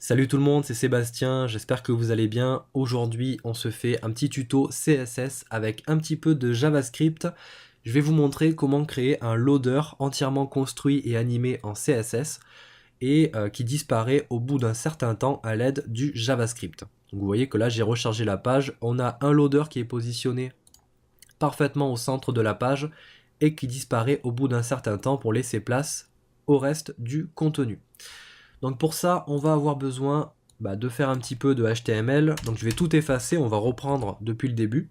Salut tout le monde, c'est Sébastien, j'espère que vous allez bien. Aujourd'hui, on se fait un petit tuto CSS avec un petit peu de JavaScript. Je vais vous montrer comment créer un loader entièrement construit et animé en CSS et qui disparaît au bout d'un certain temps à l'aide du JavaScript. Donc vous voyez que là, j'ai rechargé la page. On a un loader qui est positionné parfaitement au centre de la page et qui disparaît au bout d'un certain temps pour laisser place au reste du contenu. Donc pour ça, on va avoir besoin de faire un petit peu de HTML. Donc je vais tout effacer, on va reprendre depuis le début.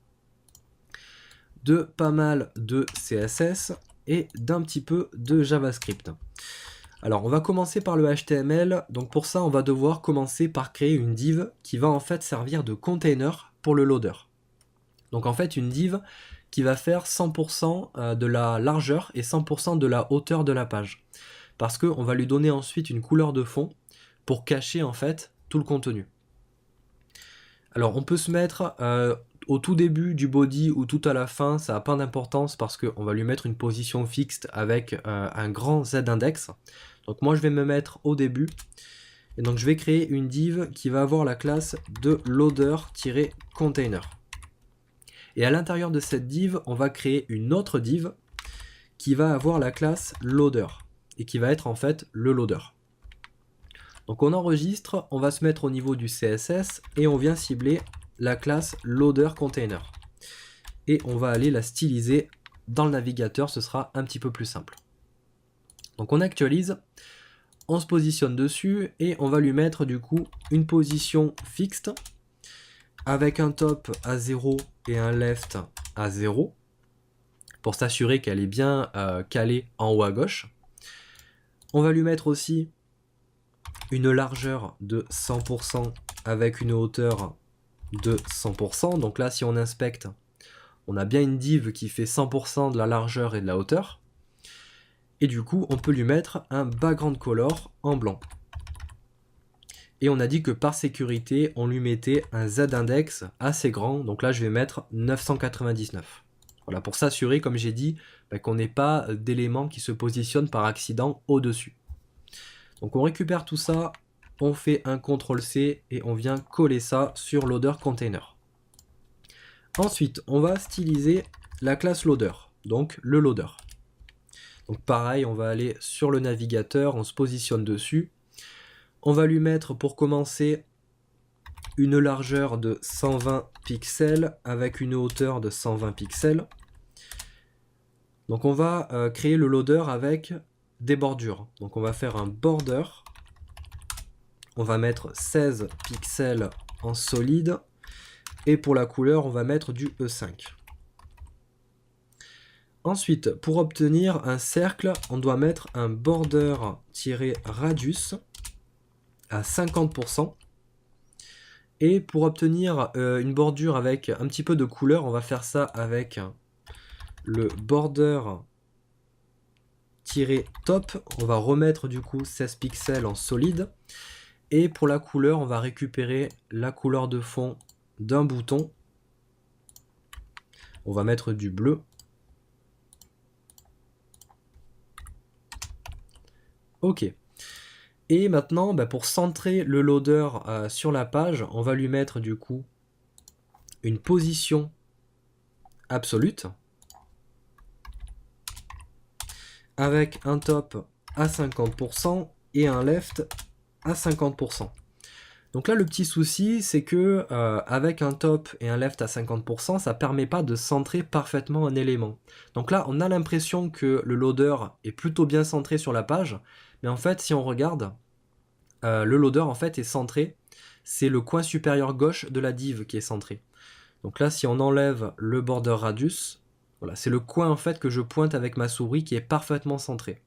De pas mal de CSS et d'un petit peu de JavaScript. Alors on va commencer par le HTML. Donc pour ça, on va devoir commencer par créer une div qui va en fait servir de container pour le loader. Donc en fait une div qui va faire 100% de la largeur et 100% de la hauteur de la page. Parce qu'on va lui donner ensuite une couleur de fond pour cacher en fait tout le contenu. Alors on peut se mettre au tout début du body ou tout à la fin, ça n'a pas d'importance parce qu'on va lui mettre une position fixe avec un grand Z-index. Donc moi je vais me mettre au début, et donc je vais créer une div qui va avoir la classe de loader-container. Et à l'intérieur de cette div, on va créer une autre div qui va avoir la classe loader et qui va être en fait le loader. Donc on enregistre, on va se mettre au niveau du CSS et on vient cibler la classe loader container. Et on va aller la styliser dans le navigateur, ce sera un petit peu plus simple. Donc on actualise, on se positionne dessus et on va lui mettre du coup une position fixe avec un top à 0 et un left à 0 pour s'assurer qu'elle est bien calée en haut à gauche. On va lui mettre aussi une largeur de 100% avec une hauteur de 100%. Donc là, si on inspecte, on a bien une div qui fait 100% de la largeur et de la hauteur. Et du coup, on peut lui mettre un background color en blanc. Et on a dit que par sécurité, on lui mettait un Z-index assez grand. Donc là, je vais mettre 999. Voilà, pour s'assurer, comme j'ai dit, qu'on n'ait pas d'éléments qui se positionnent par accident au-dessus. Donc on récupère tout ça, on fait un CTRL-C et on vient coller ça sur loader container. Ensuite, on va styliser la classe loader, donc le loader. Donc pareil, on va aller sur le navigateur, on se positionne dessus. On va lui mettre pour commencer une largeur de 120 pixels avec une hauteur de 120 pixels. Donc on va créer le loader avec des bordures. Donc on va faire un border. On va mettre 16 pixels en solide. Et pour la couleur, on va mettre du E5. Ensuite, pour obtenir un cercle, on doit mettre un border-radius à 50%. Et pour obtenir une bordure avec un petit peu de couleur, on va faire ça avec le border-top. On va remettre du coup 16 pixels en solide. Et pour la couleur, on va récupérer la couleur de fond d'un bouton. On va mettre du bleu. Ok. Et maintenant, pour centrer le loader sur la page, on va lui mettre du coup une position absolue avec un top à 50% et un left à 50%. Donc là, le petit souci, c'est que avec un top et un left à 50%, ça ne permet pas de centrer parfaitement un élément. Donc là, on a l'impression que le loader est plutôt bien centré sur la page, mais en fait, si on regarde, le loader en fait est centré. C'est le coin supérieur gauche de la div qui est centré. Donc là, si on enlève le border radius, voilà, c'est le coin en fait que je pointe avec ma souris qui est parfaitement centré.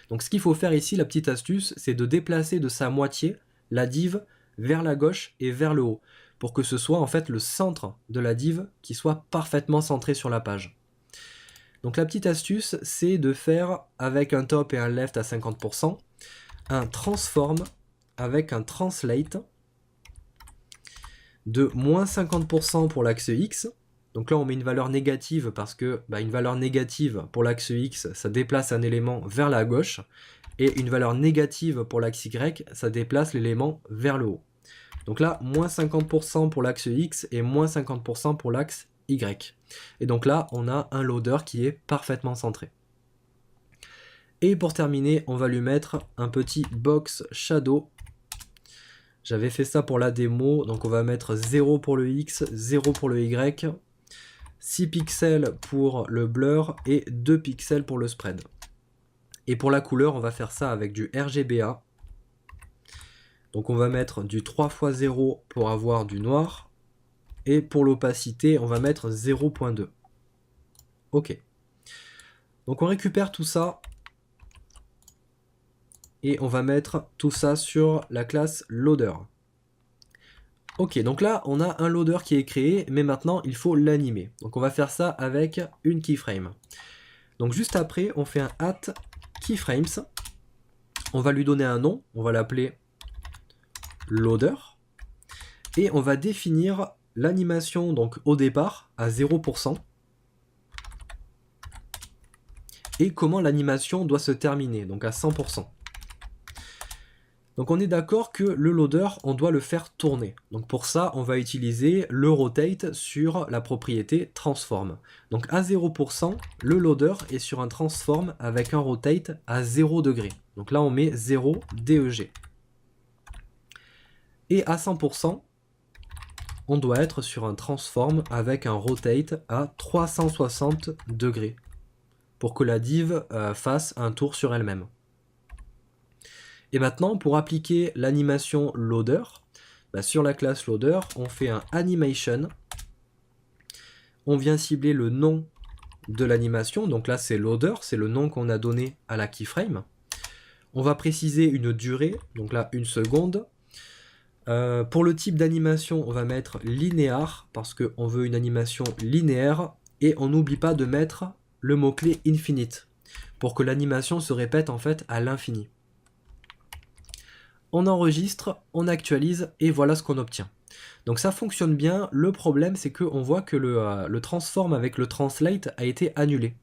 Donc ce qu'il faut faire ici, la petite astuce, c'est de déplacer de sa moitié la div vers la gauche et vers le haut, pour que ce soit en fait le centre de la div qui soit parfaitement centré sur la page. Donc la petite astuce, c'est de faire avec un top et un left à 50%, un transform avec un translate de moins 50% pour l'axe X. Donc là on met une valeur négative parce que une valeur négative pour l'axe X, ça déplace un élément vers la gauche. et une valeur négative pour l'axe Y, ça déplace l'élément vers le haut. Donc là, moins 50% pour l'axe X et moins 50% pour l'axe Y. Et donc là, on a un loader qui est parfaitement centré. Et pour terminer, on va lui mettre un petit box shadow. J'avais fait ça pour la démo, donc on va mettre 0 pour le X, 0 pour le Y, 6 pixels pour le blur et 2 pixels pour le spread. Et pour la couleur, on va faire ça avec du RGBA. Donc on va mettre du 3 x 0 pour avoir du noir. Et pour l'opacité, on va mettre 0.2. Ok. Donc on récupère tout ça. Et on va mettre tout ça sur la classe loader. Ok, donc là, on a un loader qui est créé, mais maintenant, il faut l'animer. Donc on va faire ça avec une keyframe. Donc juste après, on fait un @keyframes. On va lui donner un nom, on va l'appeler loader. Et on va définir l'animation donc au départ à 0%. Et comment l'animation doit se terminer, donc à 100%. Donc on est d'accord que le loader, on doit le faire tourner. Donc pour ça, on va utiliser le rotate sur la propriété transform. Donc à 0%, le loader est sur un transform avec un rotate à 0 degré. Donc là, on met 0 DEG. Et à 100%, on doit être sur un transform avec un rotate à 360 degrés pour que la div fasse un tour sur elle-même. Et maintenant, pour appliquer l'animation loader, sur la classe loader, on fait un animation. On vient cibler le nom de l'animation. Donc là, c'est loader, c'est le nom qu'on a donné à la keyframe. On va préciser une durée, donc là, 1 seconde. Pour le type d'animation, on va mettre linéaire, parce qu'on veut une animation linéaire. Et on n'oublie pas de mettre le mot-clé infinite, pour que l'animation se répète en fait à l'infini. On enregistre, on actualise et voilà ce qu'on obtient. Donc ça fonctionne bien, le problème c'est qu'on voit que le transform avec le translate a été annulé.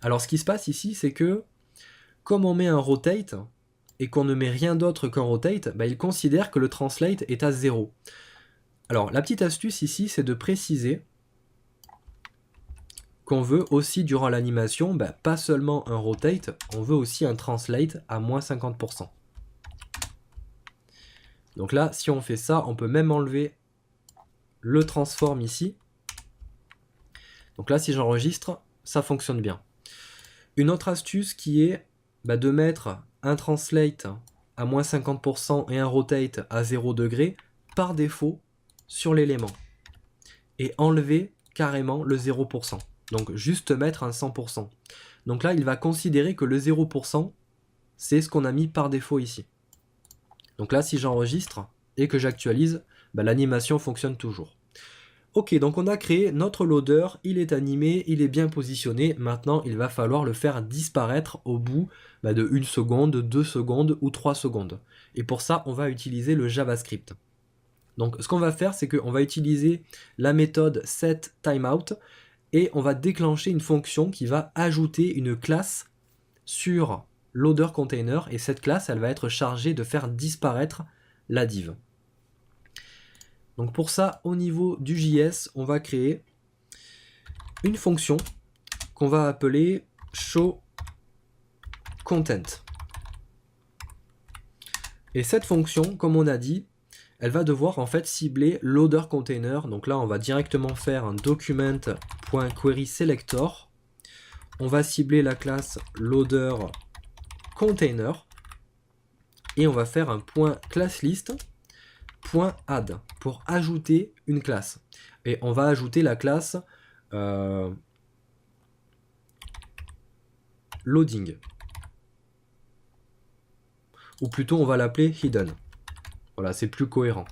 Alors ce qui se passe ici c'est que comme on met un rotate et qu'on ne met rien d'autre qu'un rotate, il considère que le translate est à 0. Alors la petite astuce ici c'est de préciser qu'on veut aussi durant l'animation, pas seulement un rotate, on veut aussi un translate à moins 50%. Donc là, si on fait ça, on peut même enlever le transform ici. Donc là, si j'enregistre, ça fonctionne bien. Une autre astuce qui est de mettre un translate à moins 50% et un rotate à 0 degré par défaut sur l'élément. Et enlever carrément le 0%. Donc juste mettre un 100%. Donc là, il va considérer que le 0%, c'est ce qu'on a mis par défaut ici. Donc là, si j'enregistre et que j'actualise, l'animation fonctionne toujours. Ok, donc on a créé notre loader, il est animé, il est bien positionné. Maintenant, il va falloir le faire disparaître au bout de 1 seconde, 2 secondes ou 3 secondes. Et pour ça, on va utiliser le JavaScript. Donc ce qu'on va faire, c'est qu'on va utiliser la méthode setTimeout et on va déclencher une fonction qui va ajouter une classe sur loader container et cette classe elle va être chargée de faire disparaître la div. Donc pour ça au niveau du JS on va créer une fonction qu'on va appeler showContent. Et cette fonction comme on a dit elle va devoir en fait cibler loader container. Donc là on va directement faire un document.querySelector. On va cibler la classe loader container et on va faire un point classList .add pour ajouter une classe et on va ajouter la classe loading ou plutôt on va l'appeler hidden. Voilà, c'est plus cohérent.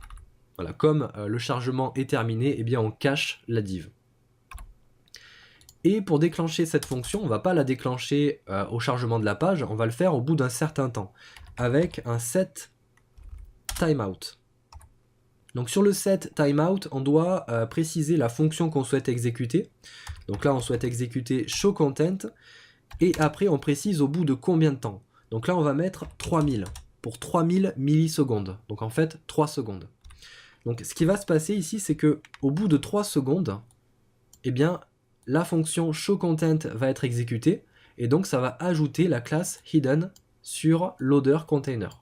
Voilà, comme le chargement est terminé, eh bien on cache la div. Et pour déclencher cette fonction, on ne va pas la déclencher au chargement de la page, on va le faire au bout d'un certain temps, avec un setTimeout. Donc sur le setTimeout, on doit préciser la fonction qu'on souhaite exécuter. Donc là, on souhaite exécuter showContent, et après on précise au bout de combien de temps. Donc là, on va mettre 3000 pour 3000 millisecondes. Donc en fait, 3 secondes. Donc ce qui va se passer ici, c'est que au bout de 3 secondes, eh bien, la fonction showContent va être exécutée et donc ça va ajouter la classe hidden sur loader container.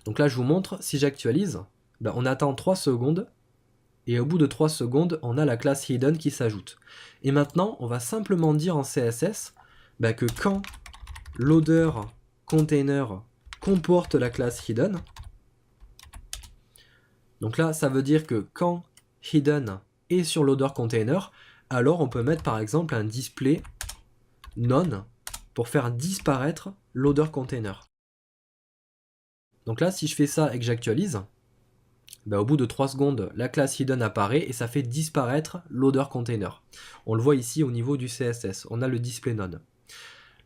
Donc là, je vous montre, si j'actualise, ben, on attend 3 secondes et au bout de 3 secondes, on a la classe hidden qui s'ajoute. Et maintenant, on va simplement dire en CSS ben, que quand loader container comporte la classe hidden, donc là, ça veut dire que quand hidden est sur loader container, alors on peut mettre par exemple un display none pour faire disparaître loader container. Donc là, si je fais ça et que j'actualise, ben, au bout de 3 secondes, la classe hidden apparaît et ça fait disparaître loader container. On le voit ici au niveau du CSS, on a le display none.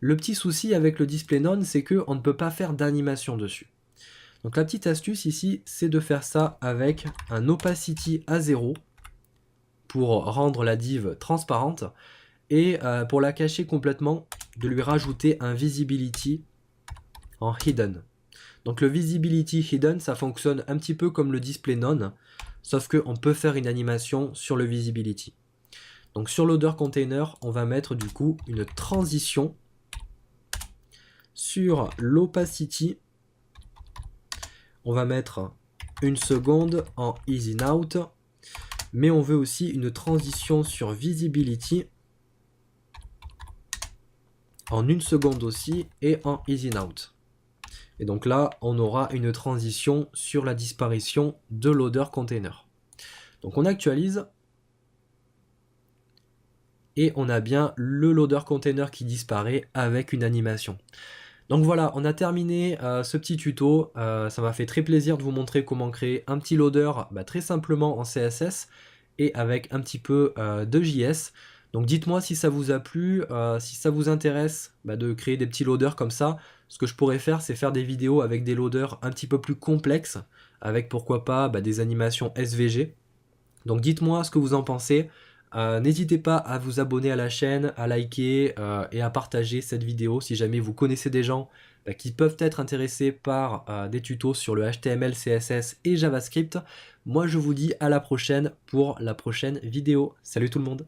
Le petit souci avec le display none, c'est qu'on ne peut pas faire d'animation dessus. Donc la petite astuce ici, c'est de faire ça avec un opacity à 0 pour rendre la div transparente et pour la cacher complètement, de lui rajouter un visibility en hidden. Donc le visibility hidden, ça fonctionne un petit peu comme le display none, sauf qu'on peut faire une animation sur le visibility. Donc sur loader container, on va mettre du coup une transition sur l'opacity. On va mettre 1 seconde en easy out, mais on veut aussi une transition sur visibility en 1 seconde aussi et en easy out. Et donc là, on aura une transition sur la disparition de loader container. Donc on actualise et on a bien le loader container qui disparaît avec une animation. Donc voilà, on a terminé ce petit tuto. Ça m'a fait très plaisir de vous montrer comment créer un petit loader très simplement en CSS et avec un petit peu de JS. Donc dites-moi si ça vous a plu, si ça vous intéresse de créer des petits loaders comme ça. Ce que je pourrais faire, c'est faire des vidéos avec des loaders un petit peu plus complexes, avec pourquoi pas des animations SVG. Donc dites-moi ce que vous en pensez. N'hésitez pas à vous abonner à la chaîne, à liker et à partager cette vidéo si jamais vous connaissez des gens qui peuvent être intéressés par des tutos sur le HTML, CSS et JavaScript. Moi je vous dis à la prochaine pour la prochaine vidéo. Salut tout le monde!